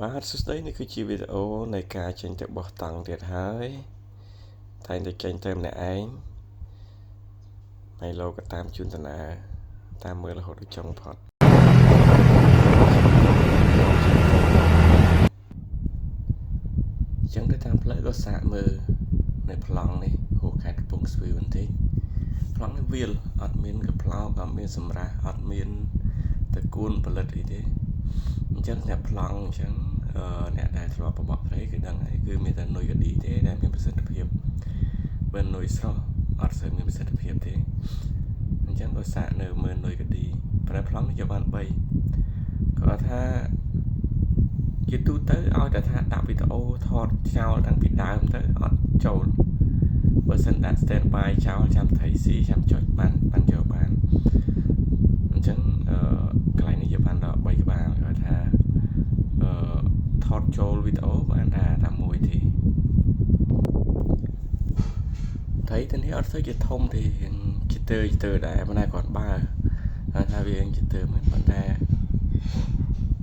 បាទសួស្តីនេះគឺជាវីដេអូនៃការចេញទៅបោះតង់ទៀតហើយតែតែចេញទៅម្នាក់ឯងហើយលោកក៏តាមជួនតាណាតាមមើលរហូតដល់ចុងផុតចឹងទៅតាមផ្លូវក៏សាកមើលនៅប្លង់នេះហូរខេត្តកំពង់ស្ពឺបន្តិចប្លង់នេះវាលអត់មានកប្លោកអត់មានសម្រាប់អត់មានតកួនផលិតអីទេអញ្ចឹងអ្នកប្លង់អញ្ចឹងអ្នកដែលធ្លាប់បបកព្រៃគឺដឹងហើយគឺមានតែនុយកឌីទេដែលមានប្រសិទ្ធភាពបើនុយស្រស់អត់សូវមានប្រសិទ្ធភាពទេអញ្ចឹងដោយសារនៅមើលនុយកឌីប្រែប្លង់នេះយកបាន3គាត់ថាជាទូទៅឲ្យតែថាដាក់វីដេអូថតចោលតាំងពីដើមទៅអត់ចូលបើសិនដាក់ stand by ចោលចាំថៃស៊ីចាំចុចបានយកបានអញ្ចឹងកន្លែងនេះយកបានដល់3ក្បាលគាត់ថាថតចូលវីដេអូបានថាមួយទេថៃទៅនេះអត់ទៅជាធំទេជាទើដែរប៉ុន្តែគាត់បើថាវាជាទើមិនប៉ុន្តែ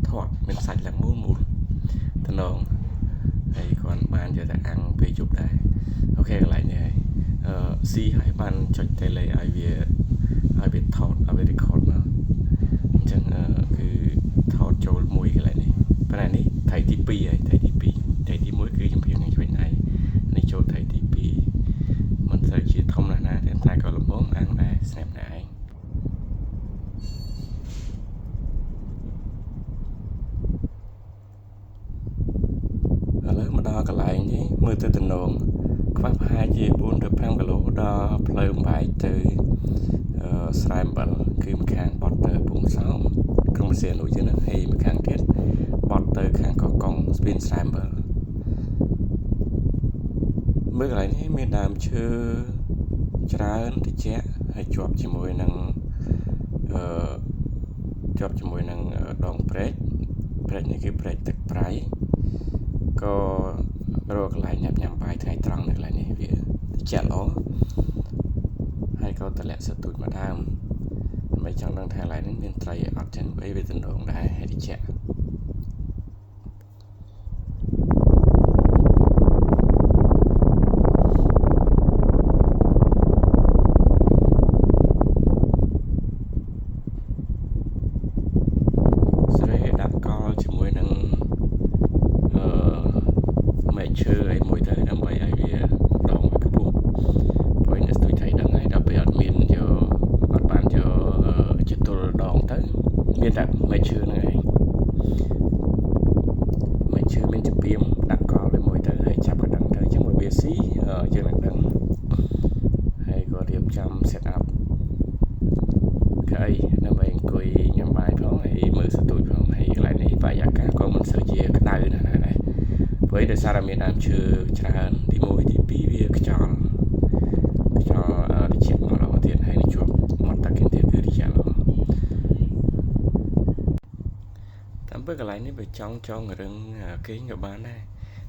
ថតមានសាច់ឡើងមូលតំណងហើយគាត់បានយកតែអាំងពេលជប់ដែរអូខេកន្លែងនេះហើយស៊ីឲ្យបានចុច tele ឲ្យវាថតឲ្យវា record មកអញ្ចឹងគឺថតចូលមួយកន្លែងនេះប៉ុន្តែនេះថៃទី2ហើយថៃទី1គឺជំរាបនឹងឆ្វេងដៃនេះចូលថៃទី2មិនសូវជាធំណាស់ណាតែក៏លំងអាំងដែរស្នាប់ដែរឯងឥឡូវមកដល់កន្លែងនេះមើលទៅតំណងខ្វះប្រហែលជា4ទៅ5គីឡូដល់ផ្លូវបំបែកទៅស្រែអំបិលគឺម្ខាងបត់ទៅពុំសោមក្រុងសៀនដូចហ្នឹងហើយម្ខាងទៀតបត់ទៅខាងកកុងស្ពានស្រែអំបិលមើលកន្លែងនេះមានដើមឈើច្រើនតិចហើយជាប់ជាមួយនឹងដងព្រែកនេះគឺព្រែកទឹកប្រៃក៏រកកន្លែងញ៉ាំបាយថ្ងៃត្រង់នៅកន្លែងនេះវាតិចល្អហើយក៏តម្លាក់សទូចមកដើមដើម្បីចង់ដឹងថាកន្លែងនេះមានត្រីអត់ចឹងវាតំណងដែរហើយតិចឈើអីមួយទៅដើម្បីឲ្យវាដងវាខ្ពស់ព្រោះអ្នកស្ទួយថៃដឹងហើយដល់ពេលអត់បានយកចតុលដងទៅមានតែមែកឈើហ្នឹងឯងមែកឈើមានជំរាមដាក់កលវាមួយទៅហើយចាប់កណ្ដឹងទៅអញ្ចឹងបើវាស៊ីយើងនឹងដឹងហើយក៏រៀបចំ set up កៅអីដើម្បីអង្គុយញ៉ាំបាយផងហើយមើលសទួយផងហើយកន្លែងនេះបរិយាកាសក៏មិនសូវជាក្តៅណាស់ដែរព្រោះដោយសារតែមានដើមឈើច្រើនទី1ទី2វាខ្យល់តិចមកដល់ទៀតហើយនេះជាប់មាត់ទឹកទៀតគឺតិចល្អតាមពេលកន្លែងនេះបើចង់ចងរឹងគេងក៏បានដែរ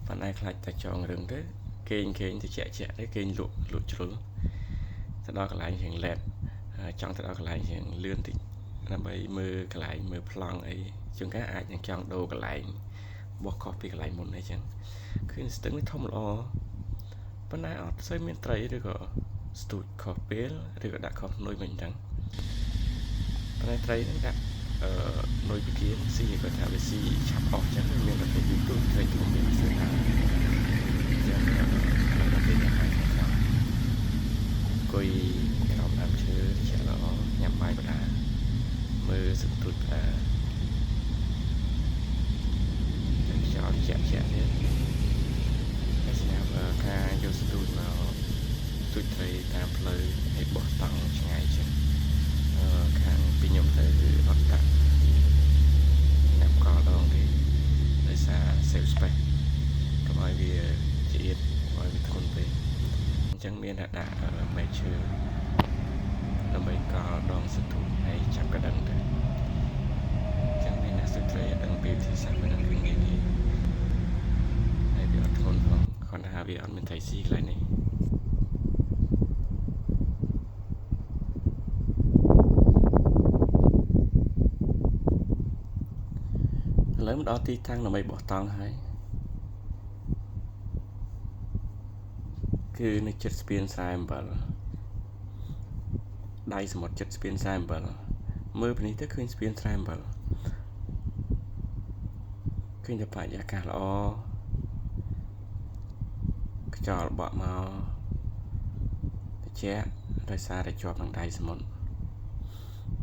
ប៉ុន្តែខ្លាចតែចងរឹងទៅគេងតិចទៅគេងលក់ជ្រុលទៅដល់កន្លែងជាងឡេតចង់ទៅដល់កន្លែងជាងលឿនតិចដើម្បីមើលកន្លែងមើលប្លង់អីជួនកាលអាចនឹងចង់ដូរកន្លែងបោះខុសពីកន្លែងមុនអីចឹងគឺស្ទឹងនេះធំល្អប៉ុន្តែអត់សូវមានត្រីឬក៏ស្ទូចខុសពេលឬក៏ដាក់ខុសនុយមិនចឹងប៉ុន្តែត្រីហ្នឹងដាក់នុយពីគៀនស៊ីគាត់ថាវាស៊ីឆាប់អស់ចឹងមានតែពីទូចត្រីធំមានស្អាតចឹងដល់ពេលញ៉ាំបាយថ្ងៃអង្គុយក្រោមដើមឈើជាល្អញ៉ាំបាយបដាមើលសន្ទុចថាចោលជាក់ទៀតហើយស្រាប់ការយកស្ទូចមកទូចត្រីតាមផ្លូវឲ្យបោះតង់ឆ្ងាយចឹងខាងពីខ្ញុំទៅគឺអត់ដាក់ញ៉ាំកលដងទេដោយសារ save space កុំឲ្យវាជាអៀតឲ្យវាធ្ងន់ពេកអញ្ចឹងមានតែដាក់មែកឈើដើម្បីកលដងស្ទូចហើយចាប់កណ្ដឹងទៅអញ្ចឹងមានអ្នកស្ទូចត្រីដឹងពីវិធីសាស្ត្រហ្នឹងគឺងាយហើយវាអត់ធ្ងន់ផងគាត់ថាវាអត់មានត្រីស៊ីកន្លែងនេះឥឡ ឡូវមកដល់ទីតាំងដើម្បីបោះតង់ហើយគឺនៅចិត្តស្ពានស្រែអំបិលដៃសមុទ្រចិត្តស្ពានស្រែអំបិលមើលពីនេះទៅឃើញស្ពានស្រែអំបិលឃើញតែបរិយាកាសល្អខ្យល់បក់មកត្រជាក់ដោយសារតែជាប់នឹងដៃសមុទ្រ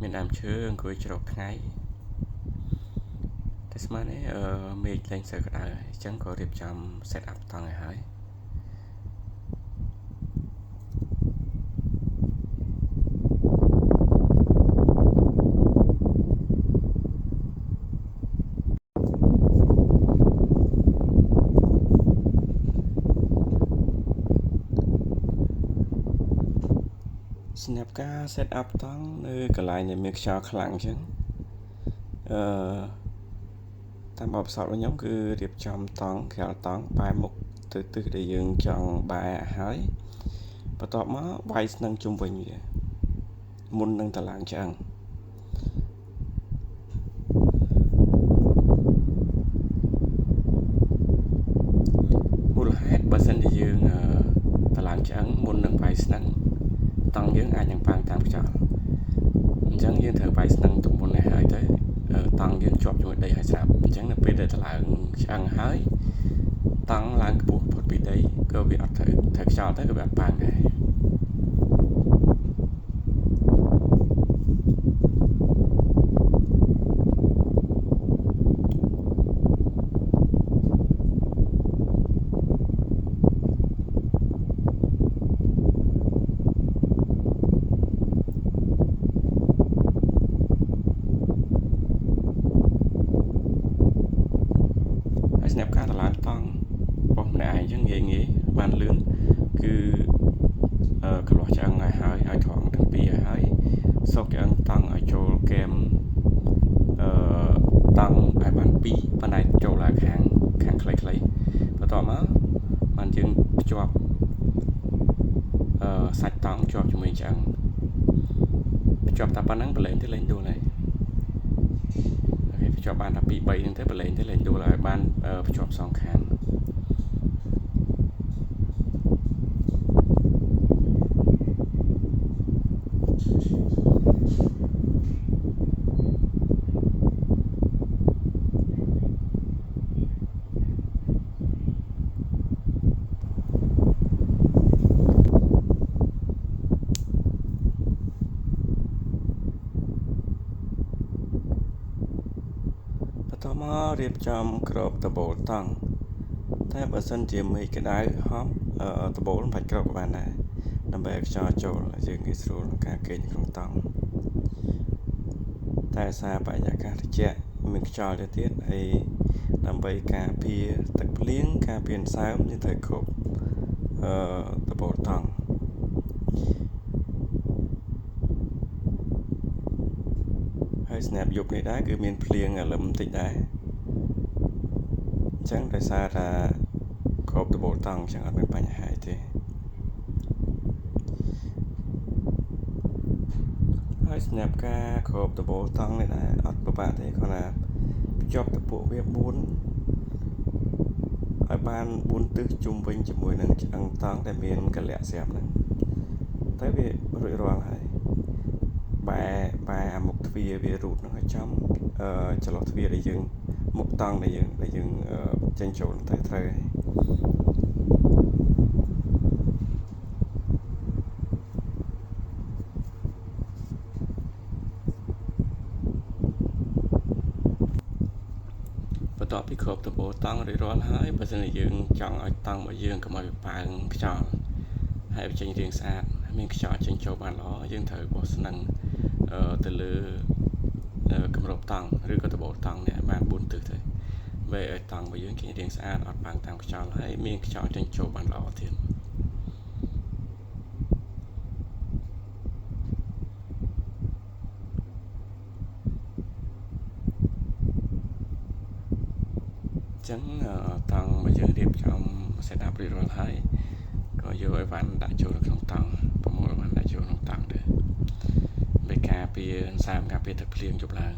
មានដើមឈើអង្គុយជ្រកថ្ងៃតែស្មាននេះមេឃលែងសូវក្តៅហើយអញ្ចឹងក៏រៀបចំ set up តង់ឲ្យហើយសម្រាប់ការ set up តង់នៅកន្លែងដែលមានខ្យល់ខ្លាំងអញ្ចឹងតាមបទពិសោធន៍របស់ខ្ញុំគឺរៀបចំតង់ក្រែលតង់បែរមុខទៅទិសដែលយើងចង់បែរហើយបន្ទាប់មកវាយស្នឹងជុំវិញវាមុននឹងតឡើងឆ្អឹងមូលហេតុបើសិនជាយើងតឡើងឆ្អឹងមុននឹងវាយស្នឹងតង់យើងអាចនឹងប៉ាំងតាមខ្យល់អញ្ចឹងយើងត្រូវវាយស្នឹងទុកមុននេះហើយទៅតង់យើងជាប់ជាមួយដីហើយស្រាប់អញ្ចឹងនៅពេលដែលតឡើងឆ្អឹងហើយតង់ឡើងខ្ពស់ផុតពីដីក៏វាអត់ត្រូវខ្យល់ទៅក៏វាអត់ប៉ាំងដែរសម្រាប់ការតឡើងតង់របស់ម្នាក់ឯងអញ្ចឹងងាយបានលឿនគឺកន្លោះឆ្អឹងឲ្យត្រង់ទាំងពីរឲ្យសុកឆ្អឹងតង់ឲ្យចូលគែមតង់ឲ្យបាន2ប៉ុន្តែចូលឡើងខាងខ្លីៗបន្ទាប់មកបានយើងភ្ជាប់សាច់តង់ជាប់ជាមួយឆ្អឹងភ្ជាប់តែប៉ុណ្ណឹងប្រឡែងទៅលេងដួលហើយភ្ជាប់បានតែ2 3ហ្នឹងទៅប្រឡែងទៅលេងដួលឲ្យបានភ្ជាប់សងខាងបន្ទាប់មករៀបចំគ្របដបូលតង់តែបើសិនជាមេឃក្តៅហប់ដបូលមិនបាច់គ្របក៏បានដែរដើម្បីឲ្យខ្យល់ចូលយើងងាយស្រួលក្នុងការគេងក្នុងតង់តែសារបរិយាកាសត្រជាក់មានខ្យល់ទៅទៀតហើយដើម្បីការពារទឹកភ្លៀងការពារសើមយើងត្រូវគ្របដបូលតង់ហើយស្នាប់យប់នេះដែរគឺមានភ្លៀងលឹមបន្តិចដែរអញ្ចឹងដោយសារថាគ្របដបូលតង់អញ្ចឹងអត់មានបញ្ហាទេហើយសម្រាប់ការគ្របដបូលតង់នេះដែរអត់ពិបាកទេគ្រាន់តែភ្ជាប់ទៅពួកវា4ឲ្យបាន4ទិសជុំវិញជាមួយនឹងឆ្អឹងតង់ដែលមានកលៈស្រាប់ហ្នឹងតែវារួចរាល់ហើយបែរអាមុខទ្វារវារូតហ្នឹងឲ្យចំចន្លោះទ្វារដែលយើងមុខតង់ដែលយើងចេញចូលទៅត្រូវហើយបន្ទាប់ពីគ្របដបូលតង់រួចរាល់ហើយបើសិនជាយើងចង់ឲ្យតង់របស់យើងកុំឲ្យវាប៉ើងខ្យល់ហើយចេញរាងស្អាតមានខ្យល់ចេញចូលបានល្អយើងត្រូវបោះស្នឹងទៅលើគម្របតង់ឬក៏ដបូលតង់នេះបាន4ទិសទៅវាឲ្យតង់របស់យើងចេញរាងស្អាតអត់ប៉ាំងតាមខ្យល់ហើយមានខ្យល់ចេញចូលបានល្អទៀតចឹងតង់របស់យើងរៀបចំ set up រួចរាល់ហើយក៏យកអីវ៉ាន់ដាក់ចូលនៅក្នុងតង់ប្រមូលអីវ៉ាន់ដាក់ចូលក្នុងតង់ទៅដោយការពារសើមការពារទឹកភ្លៀងជប់ឡើង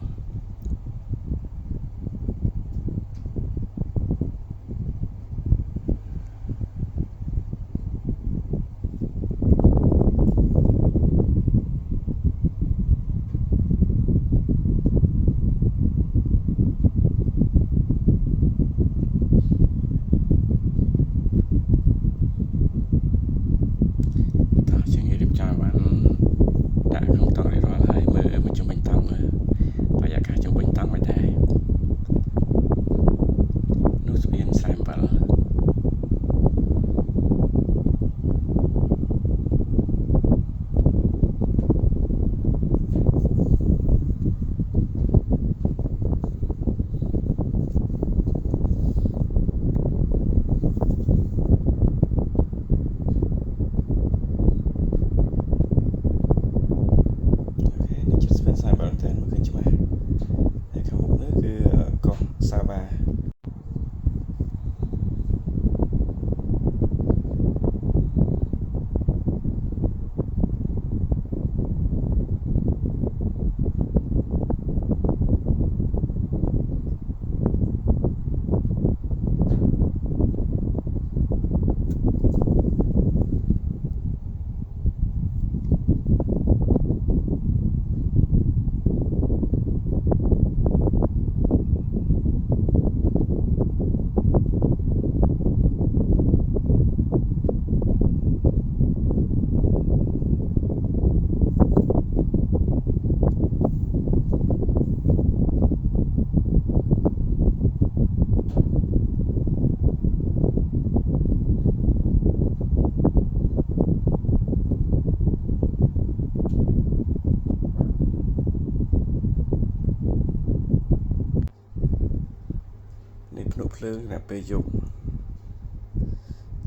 នេះភ្នក់ភ្លើងសម្រាប់ពេលយប់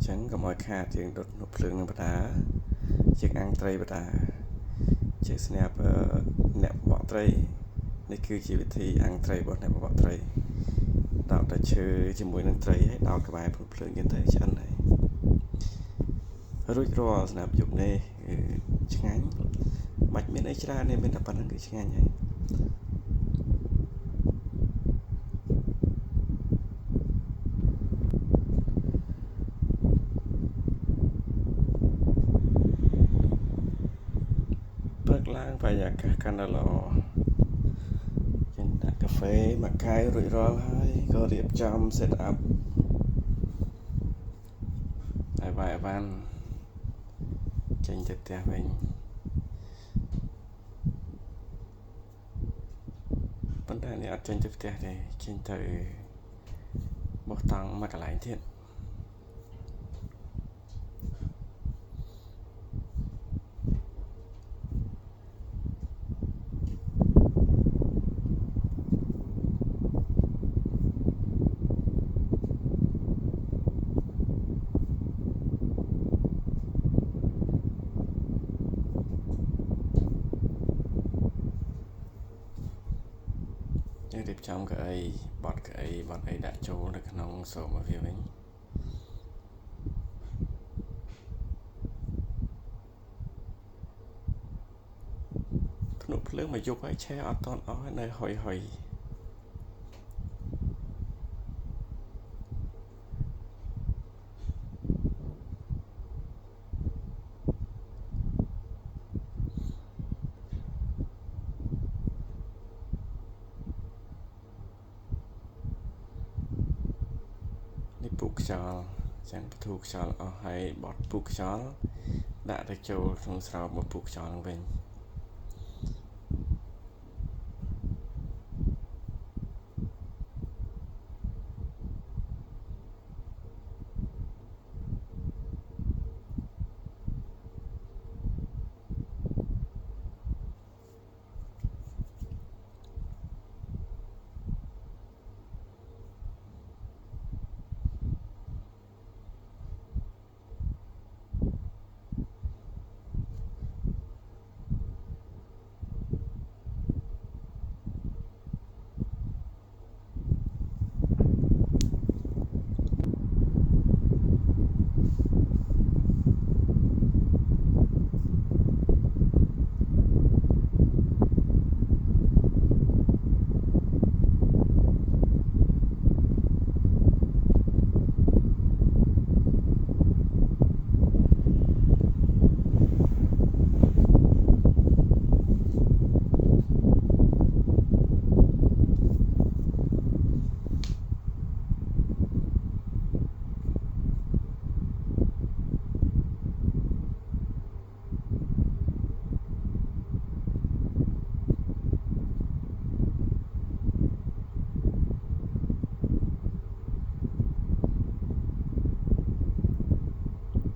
ចឹងកុំឲ្យខាតយើងដុតភ្នក់ភ្លើងនឹងបដាជាងអាំងត្រីបដាជាស្នាប់អ្នកបកត្រីនេះគឺជាវិធីអាំងត្រីរបស់អ្នកបកត្រីដោតតែឈើជាមួយនឹងត្រីហើយដោតក្បែរភ្នក់ភ្លើងទៀតទៅឆ្អិនហើយរួចរាល់សម្រាប់យប់នេះឆ្ងាញ់បាច់មានអីច្រើនទេមានតែប៉ុណ្្នឹងគឺឆ្ងាញ់ហើយព្រឹកឡើងបរិយាកាសកាន់តែល្អចេញដាក់កាហ្វេមួយកែវរួចរាល់ហើយក៏រៀបចំ set up ហើយបាយអវ៉ាន់ចេញទៅផ្ទះវិញប៉ុន្តែនេះអត់ចេញទៅផ្ទះទេចេញទៅបោះតង់មកកន្លែងទៀតរៀបចំកៅអីបត់កៅអីដាក់ចូលនៅក្នុងសូមវាវិញភ្នក់ភ្លើងមកយប់ហើយឆេះអត់តន់អស់នៅហុយនេះពូកខ្យល់ចឹងបធូរខ្យល់អស់ហើយបត់ពូកខ្យល់ដាក់ទៅចូលក្នុងស្រោបមកពូកខ្យល់វិញ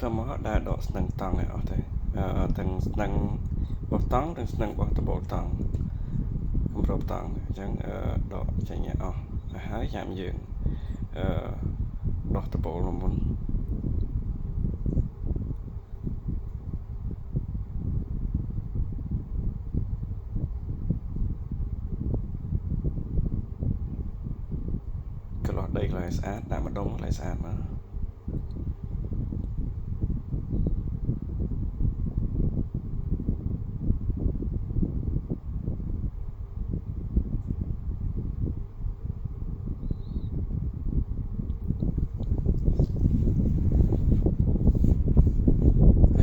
ក៏មកដើរដកស្នឹងតង់ឲ្យអស់ទៅទាំងស្នឹងបោះតង់ទាំងស្នឹងបោះដបូលតង់គម្របតង់អញ្ចឹងដកចេញឲ្យអស់ហើយចាំយើងដោះដបូលមុនកន្លោះដីកន្លែងស្អាតដាក់ម្ដងកន្លែងស្អាតមក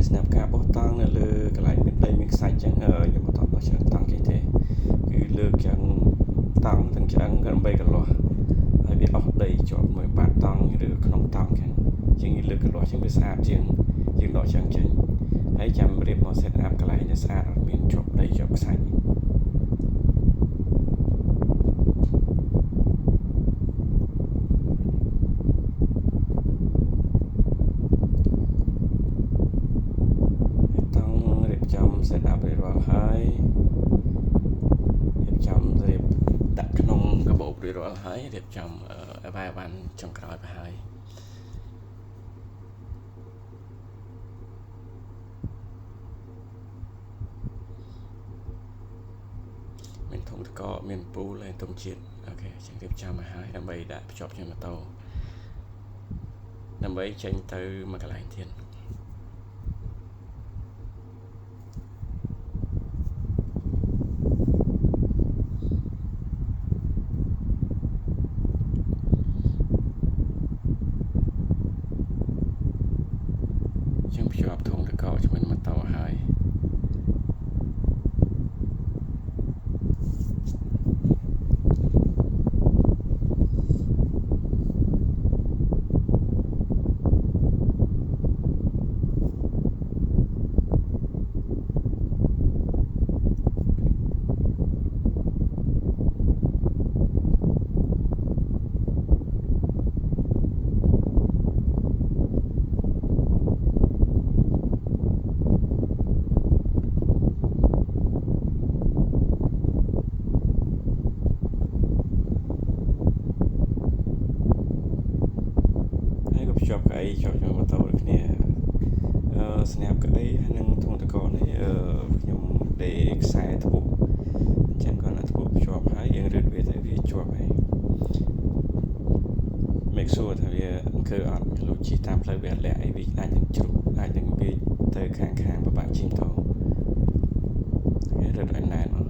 ស្នាប់ការបោះតង់នៅលើកន្លែងមានដីមានខ្សាច់ចឹងខ្ញុំមិនតបដល់ឆ្អឹងតង់គេទេគឺលើកចឹងតង់ទាំងឆ្អឹងក៏ដើម្បីកន្លោះហើយវាអស់ដីជាប់មួយបាតតង់ឬក្នុងតង់ចឹងជាងលើកកន្លោះចឹងវាស្អាតជាងយើងដកចឹងចេញហើយចាំរៀបមក set up កន្លែងដែលស្អាតអត់មានជាប់ដីជាប់ខ្សាច់set up រួចរាល់ហើយរៀបចំរៀប ដាក់ក្នុងកាបូបរួចរាល់ហើយរៀបចំអវ៉ាវ៉ាន់ចុងក្រោយទៅហើយមានធុងតកមានពូលហើយទុំជាតិអូខេចឹងរៀបចំមកហើយដើម្បីដាក់ភ្ជាប់ជាមួយម៉ូតូដើម្បីចេញទៅមួយកន្លែងទៀតភ្ជាប់ធុងតកជាមួយម៉ូតូហើយភ្ជាប់កៅអីជាប់ជាមួយម៉ូតូដូចគ្នាស្នាប់កៅអីហើយនឹងធុងតកនេះខ្ញុំដេកខ្សែធ្ពក់អញ្ចឹងគាត់ណាធ្ពក់ភ្ជាប់ហើយយើងរឹតវាទៅវាជាប់ហើយ make sure ថាវាគឺអត់លូជីតាមផ្លូវវាលាក់អីវាអាចនឹងជ្រុះអាចនឹងវាទៅខាងពិបាកជិះម៉ូតូគេរឹតឲ្យណែនមក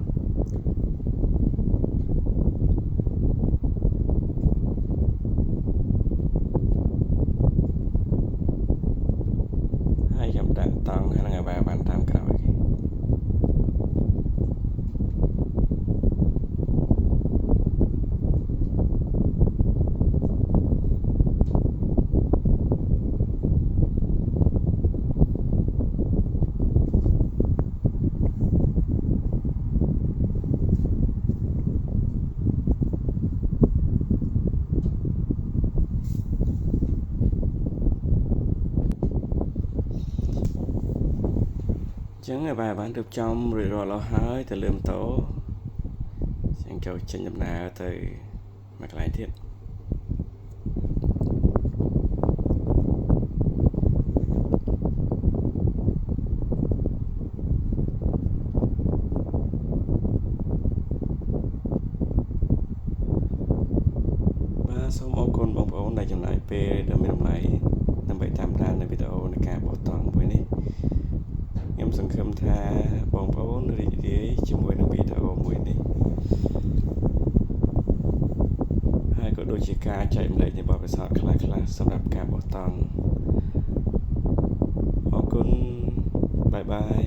ហើយខ្ញុំដាក់តង់ហើយនឹងអាវ៉ាវ៉ាន់តាមក្រោយចឹងបាទបានរៀបចំរួចរាល់ហើយទៅលើម៉ូតូចឹងចូលចេញដំណើរទៅមួយកន្លែងទៀតបាទសូមអរគុណបងប្អូនដែលចំណាយពេលដ៏មានតម្លៃដើម្បីតាមដាននៅវីដេអូនៃការបោះតង់មួយនេះខ្ញុំសង្ឃឹមថាបងប្អូនរីករាយជាមួយនឹងវីដេអូមួយនេះហើយក៏ដូចជាការចែកម្លែកនៃបទពិសោធន៍ខ្លះៗសម្រាប់ការបោះតង់អរគុណបាយបាយ